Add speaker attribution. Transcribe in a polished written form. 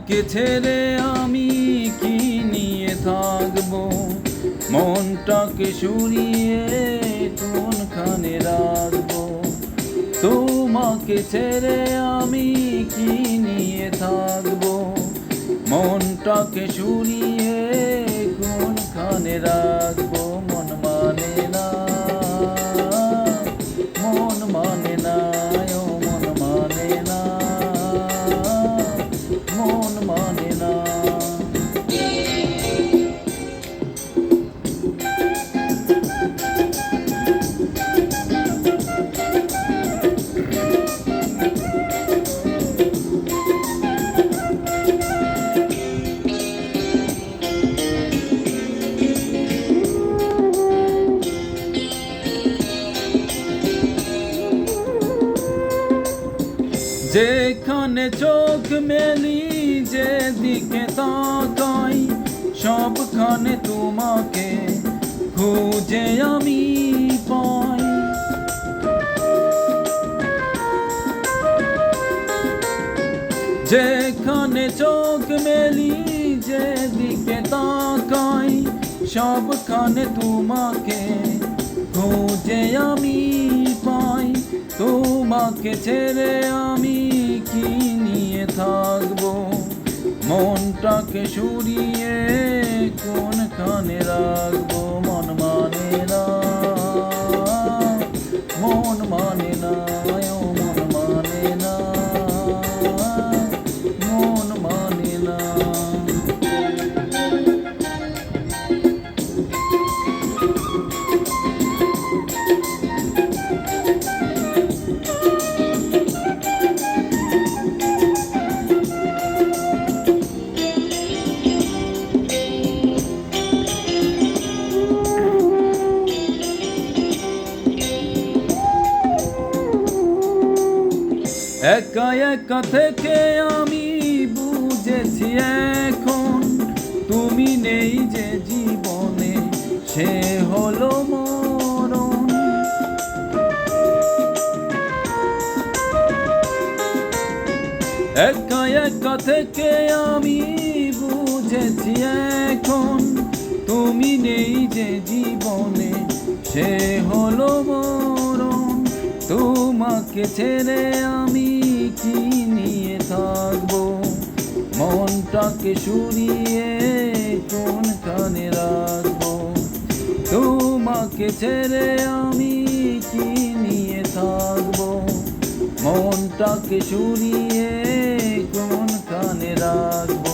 Speaker 1: তোমাকে ছেড়ে আমি কি নিয়ে থাকবো, মনটাকে সরিয়ে কোনখানে রাখবো। তোমাকে ছেড়ে আমি কি নিয়ে থাকবো, মনটাকে সরিয়ে কোনখানে রাখবো। মন মানে না, মন মানে না, ও মন মানে না, মন মানে না। যেখানে চোখ মেলি যেদিকে তাকাই, সবখানে তোমাকে খুঁজে আমি পাই। যেখানে চোখ মেলি যেদিকে তাকাই, সবখানে তোমাকে খুঁজে আমি পাই। তোমাকে ছেড়ে আমি কি নিয়ে থাকবো, মনটাকে সরিয়ে কোনখানে রাখবো। মন মানে না, মন মানে না, ও মন মানে না, মন মানে না। একা একা থেকে আমি বুঝেছি এখন, তুমি নেই যে জীবনে সে হলো মরণ। একা একা থেকে আমি বুঝেছি এখন, তুমি নেই যে জীবনে সে হলো মরণ। তোমাকে ছেড়ে আমি কি নিয়ে থাকবো, মনটাকে সরিয়ে কোনখানে রাখবো। তোমাকে ছেড়ে আমি কি নিয়ে থাকবো, মনটাকে সরিয়ে কোনখানে রাখবো।